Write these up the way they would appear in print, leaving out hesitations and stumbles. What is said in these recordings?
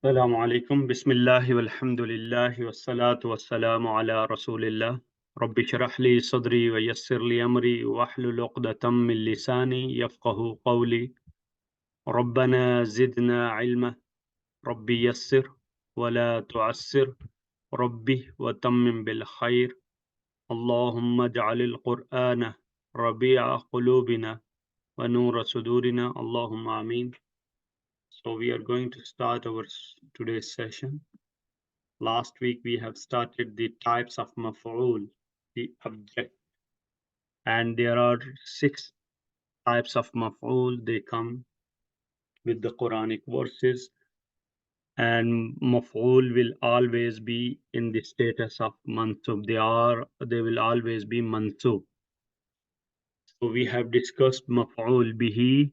السلام عليكم بسم الله والحمد لله والصلاة والسلام على رسول الله رب اشرح لي صدري ويسر لي أمري واحلل عقدة من لساني يفقه قولي ربنا زدنا علما ربي يسر ولا تعسر ربي وتمم بالخير اللهم اجعل القرآن ربيع قلوبنا ونور صدورنا اللهم آمين. So we are going to start our today's session. Last week we have started the types of maf'ul, the object, and there are 6 types of maf'ul. They come with the Quranic verses, and maf'ul will always be in the status of mansub. They will always be mansub. So we have discussed maf'ul bihi.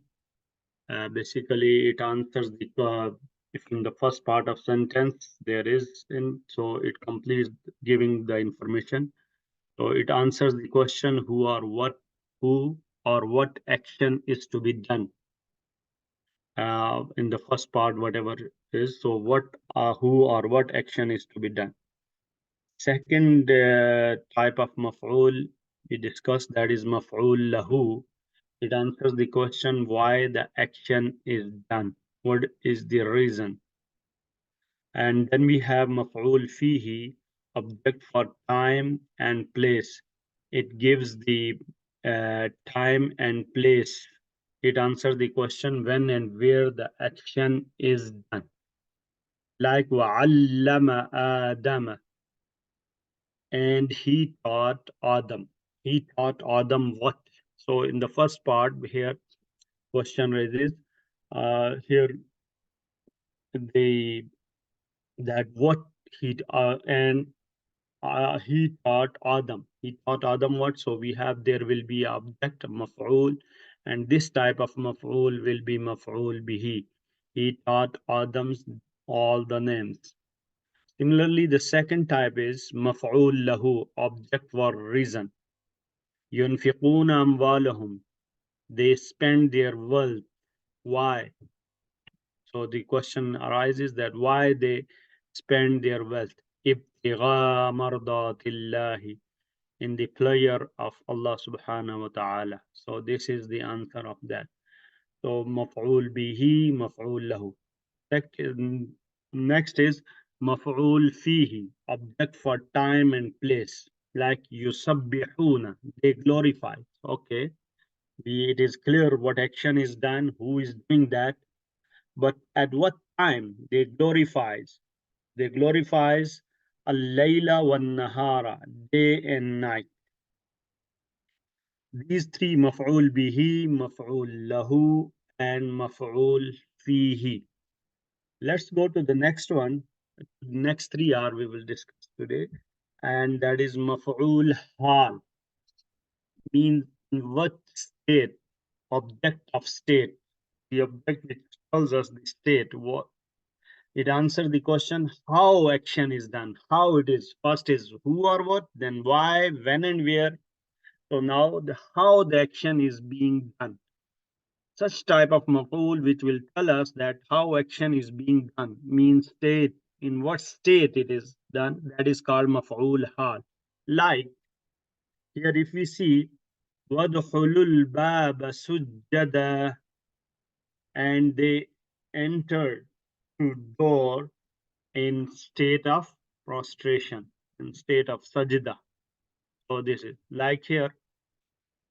Basically, it answers the if in the first part of sentence there is in, so it completes giving the information. So it answers the question who or what action is to be done. In the first part, whatever is, so what, who or what action is to be done. Second type of maf'ul we discussed, that is maf'ul lahu. It answers the question why the action is done. What is the reason? And then we have maf'ul fihi, object for time and place. It gives the time and place. It answers the question when and where the action is done. Like وَعَلَّمَ آدَمَ, and he taught Adam. He taught Adam what? So in the first part here, question raises here the that what and he taught Adam. He taught Adam what? So we have there will be object maf'ul, and this type of maf'ul will be maf'ul bihi. He taught Adam's all the names. Similarly, the second type is maf'ul lahu, object for reason. Yunfiquna amwalahum, they spend their wealth. Why? So the question arises that why they spend their wealth. Ibtigha mardatillahi, in the pleasure of Allah subhanahu wa ta'ala. So this is the answer of that. So maf'ul bihi, maf'ul lahu. Next is maf'ul fihi, object for time and place. Like yusabbihuna, they glorify. Okay, it is clear what action is done, who is doing that, but at what time they glorifies. They glorifies al-layla wan-nahara, day and night. These three, maf'ul bihi, maf'ul lahu, and maf'ul fihi. Let's go to the next one. Next three are we will discuss today, and that is maf'ul hal. Means in what state, object of state. The object which tells us the state. What it answers the question how action is done, how it is. First is who or what, then why, when, and where. So now the how the action is being done. Such type of maf'ul which will tell us that how action is being done, means state, in what state it is done, that is called maf'ul hal. Like here if we see وَادْخُلُوا الْبَابَ سُجَّدًا, and they entered through door in state of prostration, in state of sajda. So this is like here.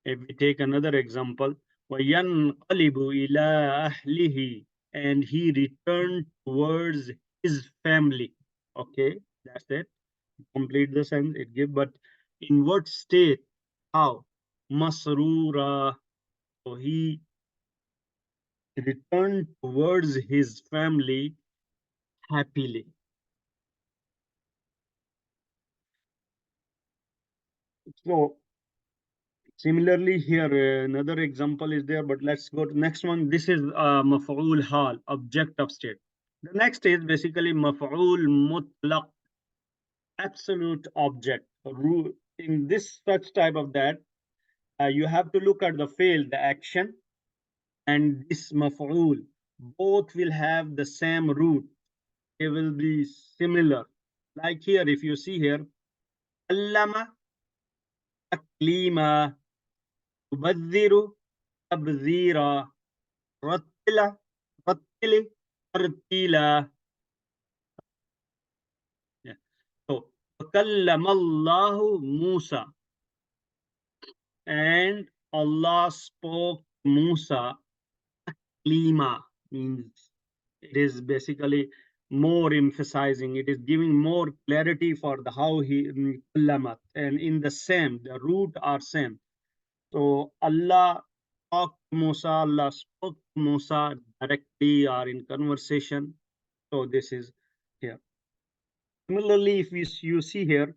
If we take another example, وَيَنْقَلِبُ إِلَىٰ أَهْلِهِ, and he returned towards his family. Okay, that's it. Complete the sentence it give, but in what state? How? Masrura. So he returned towards his family happily. So similarly here another example is there, but let's go to next one. This is maf'ul hal, object of state. The next is basically maf'ul mutlaq, absolute object. In this such type of that, you have to look at the fail, the action, and this maf'ul. Both will have the same root. they will be similar. Like here, if you see here, allama taklima, tubadhiru tabdhira, rattila rattili tartila. Yeah. So, وَكَلَّمَ اللَّهُ Musa, and Allah spoke to Musa. Lima means it is basically more emphasizing, it is giving more clarity for the how he kallamat, and in the same, the root are same. So Allah talked to Musa, Allah spoke to Musa directly or in conversation. So this is here. Similarly, if you see here,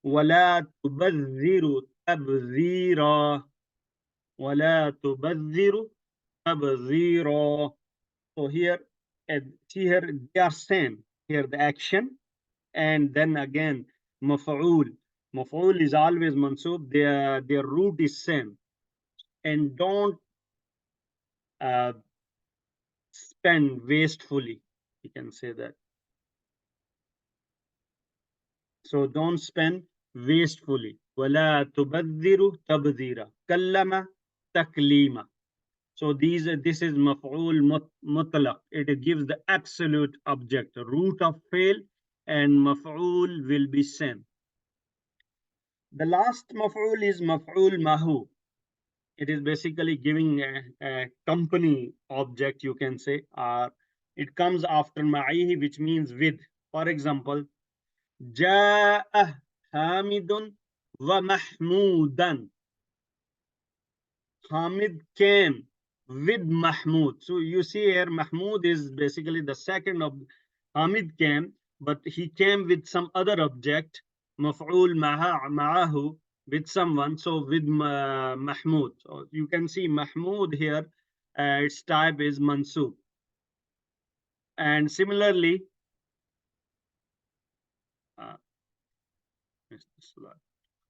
وَلَا تُبَذِّرُ تَبْذِيرًا, وَلَا تُبَذِّرُ تَبْذِيرًا. So here, see here, they are same. Here the action, and then again maf'ul. Maf'ul is always mansub. Their root is same. And don't uh, spend wastefully. You can say that. So don't spend wastefully. ولا تبذر تبذيرا. كلم تكليما. So this is maf'ul mutlaq. It gives the absolute object, root of fail, and maf'ul will be same. The last maf'ul is maf'ul mahu. It is basically giving a company object, you can say, or it comes after ma'ihi, which means with. For example, ja'a hamidun wa mahmudan. Hamid came with Mahmud. So you see here, Mahmud is basically the second of Hamid came, but he came with some other object, Maf'ul ma'ahu, with someone. So with Mahmud. So you can see Mahmud here, its type is Mansub. And similarly,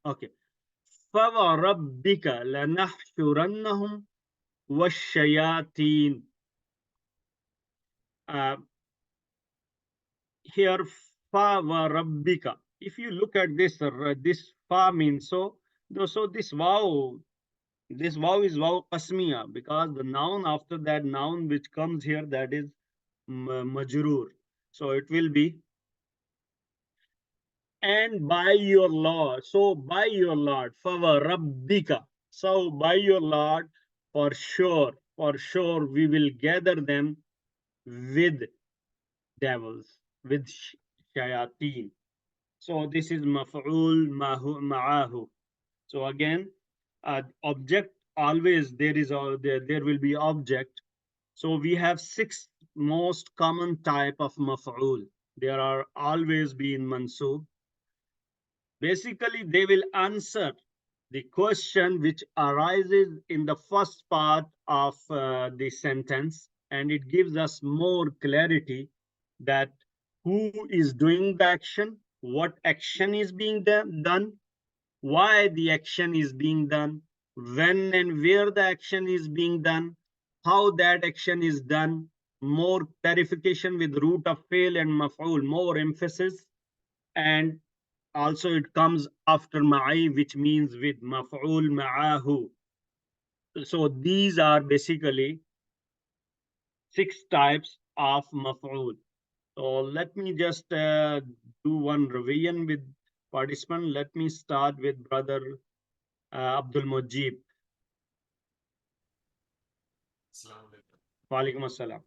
okay. فَوَرَبِّكَ لَنَحْشُرَنَّهُمْ وَالشَّيَاطِينَ. Here, fa wa rabbika. If you look at this, this fa means so. So this wow is wow qasmiya, because the noun after that noun which comes here, that is majroor. So it will be, and by your Lord. So by your Lord, fa wa rabbika. So by your Lord, for sure, we will gather them with devils, with shayateen. So this is maf'ul ma'ahu. So again, object always there will be object. So we have 6 most common type of maf'ul. There are always be in mansub. Basically, they will answer the question which arises in the first part of the sentence, and it gives us more clarity that who is doing the action, what action is being done, why the action is being done, when and where the action is being done, how that action is done, more clarification with root of fail and maf'ul, more emphasis, and also it comes after ma'i, which means with maf'ul ma'ahu. So these are basically 6 types of maf'ul. So let me just do one revision with participant. Let me start with brother Abdul Mujib. Walaikum assalam.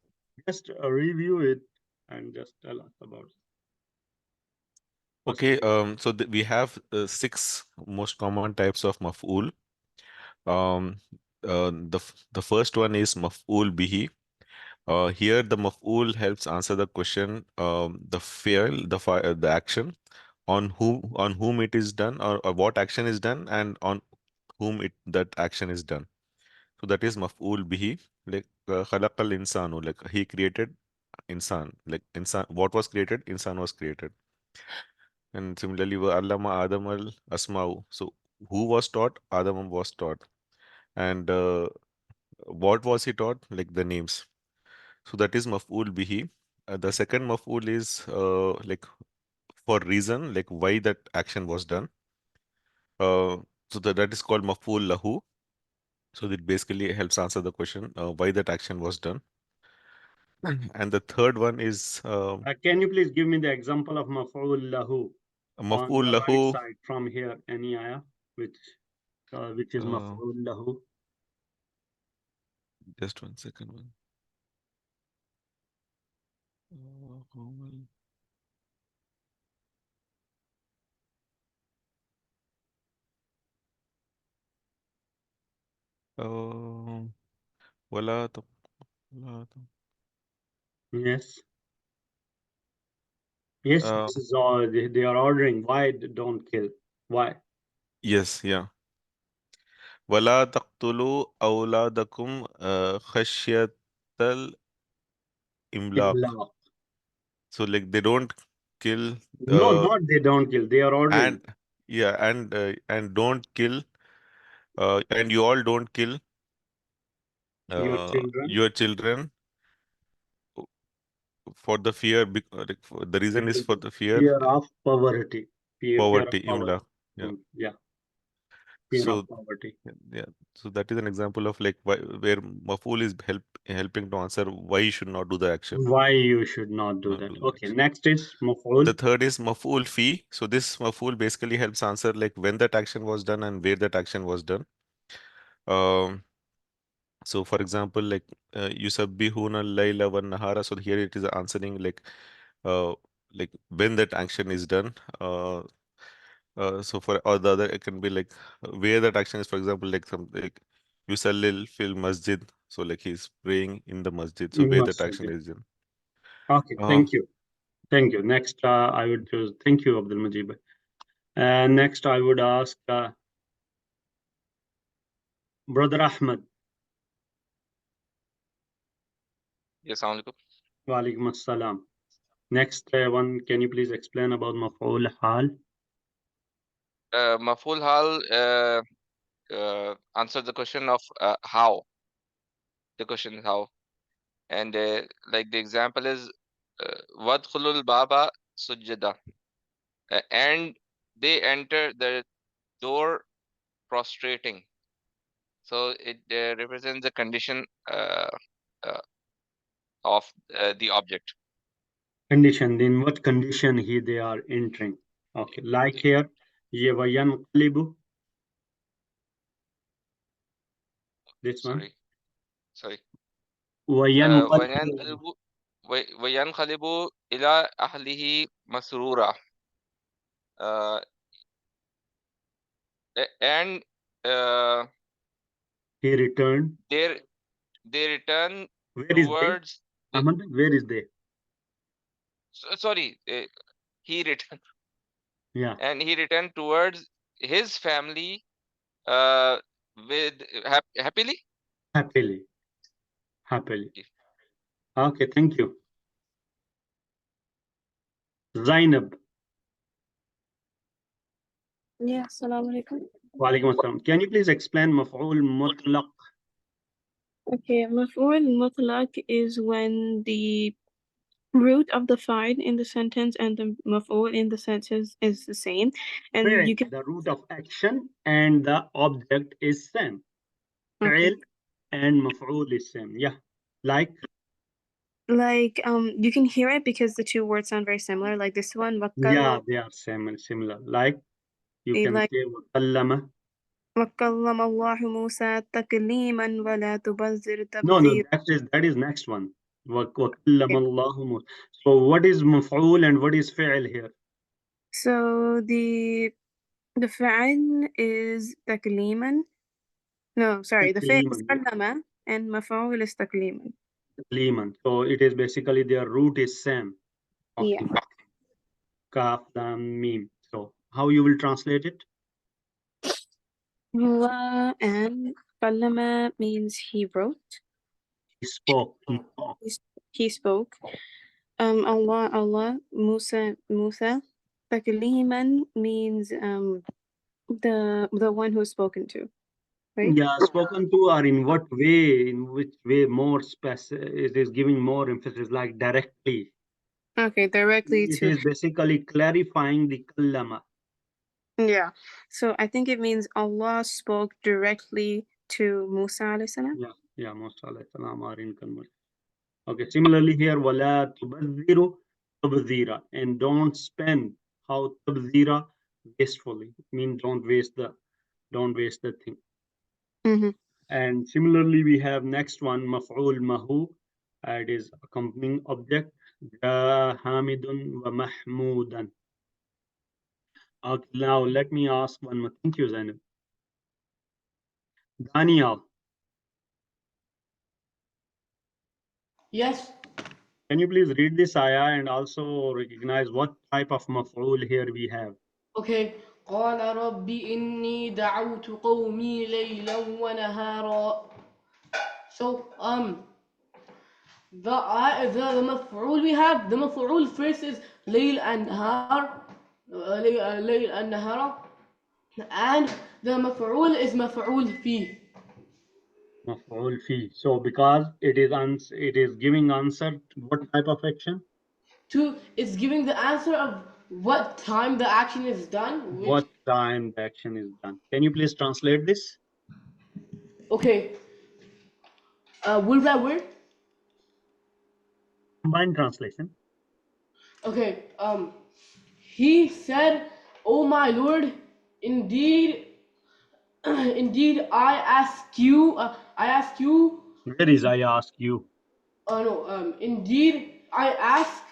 Just review it and just tell us about it. Okay, so we have 6 most common types of maf'ul. The first one is maf'ul bihi. Here the maf'ul helps answer the question, the fi'l, the action, on whom it is done, or what action is done, and on whom that action is done. So that is maf'ul bihi. Like khalaqal insanu, like he created insan. Like insan, what was created? Insan was created. And similarly, allama Adam al asma'u. So who was taught? Adam was taught. And what was he taught? Like the names. So that is maf'ul bihi. the second maf'ul is like for reason, like why that action was done. So that is called maf'ul lahu. So it basically helps answer the question why that action was done. And the third one is Can you please give me the example of maf'ul lahu on maf'ul the lahu. right side from here? Any ayah which is Uh, maf'ul lahu? just one second. One. Uh, ولا تق- ولا تق- Yes. Yes, uh, this is all they are ordering. Why don't kill? Why? yes, yeah. ولا تقتلوا أولادكم خشية الإملاق. Itlaq. So like they don't kill No, not they don't kill. They are ordering and yeah and don't kill and you all don't kill your children. your children for the fear like the reason is Because for the fear fear of poverty. Fear of poverty poverty. imla. Yeah. Yeah, fear of So poverty. yeah, so that is an example of like where maf'ul is helping to answer why you should not do the action. Why you should not do Not that? do the Okay, action. next is The maf'ul. third is maf'ul fi. So this maf'ul basically helps answer like when that action was done and where that action was done. Um, so for example, like yusabbihuna al-layla wan nahara. So here it is answering uh like when that action is done. So for or the other it can be like where that action is. For example, like some like yusallil fil masjid. So like he's praying in the masjid. So where that Masjid. action is done. Okay, Uh, thank you. Thank you. Next, I would choose. Thank you, Abdul Majid. Next, I would ask Brother Ahmed. Yes, Assalamualaikum. Walaikum assalam. Next one, can you please explain about maf'ul hal? Maful Hal answered the question of how. The question is how. And like the example is Wadkhulul Baba Sujjada. And they enter the door prostrating. So it represents the condition uh, of the object. Condition. In what condition they are entering? Okay, like here, ye wayanqalibu. This one. Sorry. Wayanqalibu. وينقلب إلى أهله مسرورا. And He returned. they return Where is they? towards Ahmad, where is they? sorry, he returned Yeah, and he returned towards his family with happily. happily. Happily. Okay, thank you. Zainab. Yeah, assalamu alaikum. Walaikum assalam. Can you please explain maf'ul mutlaq? Okay, maf'ul mutlaq is when the root of the fa'il in the sentence and the maf'ul in the sentence is the same, and you can The root of action and the object is same. okay, Fi'l and maf'ul is same. Yeah, like like you can hear it because the two words sound very similar. Like this one, yeah, they are similar. Like you can like say وَكَلَّمَ. وَكَلَّمَ اللَّهُ مُوسَى تَكْلِيمًا وَلَا تُبَذِّرْ No, تَبْذِيرًا. that is next one. وَكَلَّمَ اللَّهُ مُوسَى. So what is maf'ul and what is fi'l here? So the fa'il is تكليما. No, sorry, the fi'il is تكليما. كلمة and مفعول is تكليما. تكليما. So it is basically their root is same. Yeah. Okay. Kaf, lam, mim. So how you will translate it? Allah and كلمة means he wrote. He spoke. He spoke. Allah, Musa. تكليما means the one who's spoken to, right? Yeah, spoken to, or in what way, in which way more it is giving more emphasis, like directly. Okay, directly It to. is basically clarifying the kallama. Yeah. So I think it means Allah spoke directly to Musa alayhi salam. Yeah, Musa alayhi salam are in conversation. Okay, similarly here, wala tubadhiru tabdhira, and don't spend how tabdhira wastefully. Mean don't waste the thing. Mm-hmm. And similarly, we have next one, maf'ul mahu. It is accompanying object. Ja hamidun wa mahmudan. Okay, now let me ask one more. Thank you, Zainab. Daniel, Yes. can you please read this ayah and also recognize what type of maf'ul here we have? Okay. قال رب إني دعوت قومي ليلا ونهارا. So the مفعول we have, the مفعول first is ليل and نهار, ليل and نهار, and the مفعول is مفعول فيه. Maf'ul fi. So because it is giving answer to what type of action? It's giving the answer of what time the action is done. Which, What time the action is done? Can you please translate this? okay, word by word. Combined translation. Okay. He said, "Oh my Lord, indeed, indeed, I ask you. I ask you. Where is I ask you? Oh no. Indeed, I ask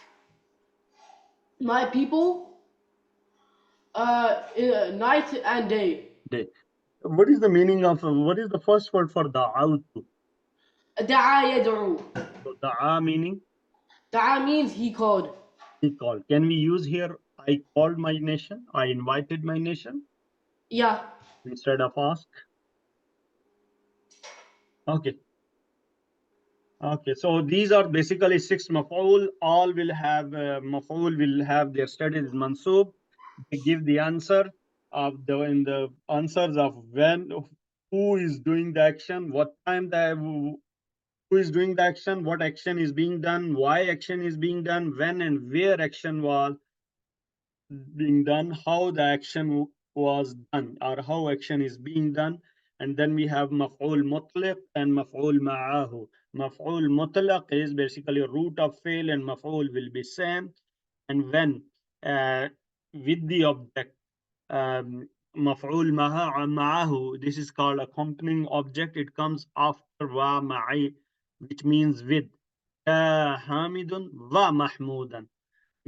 my people. Night and day. Day. What is the meaning of what is the first word for da'awtu? دعا يدعو. So da'a meaning دعا means he called. he called. Can we use here I called my nation? I invited my nation Yeah. instead of ask? Okay. Okay, so these are basically six maf'ul. All will have maf'ul will have their status mansub. They give the answer of in the answers of when, who is doing the action, what time who is doing the action, what action is being done, why action is being done, when and where action was being done, how the action was done, or how action is being done. And then we have maf'ul mutlaq and maf'ul ma'ahu. Maf'ul mutlaq is basically root of fail, and maf'ul will be same. And when with the object, maf'ul ma'ahu, this is called accompanying object. It comes after wa ma'i, which means with. Hamidun wa mahmudan.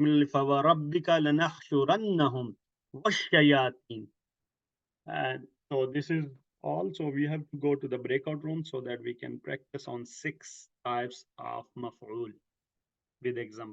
فَوَرَبِّكَ لَنَحْشُرَنَّهُمْ وَالشَّيَاطِينَ. And so this is all. So we have to go to the breakout room so that we can practice on 6 types of maf'ul with example.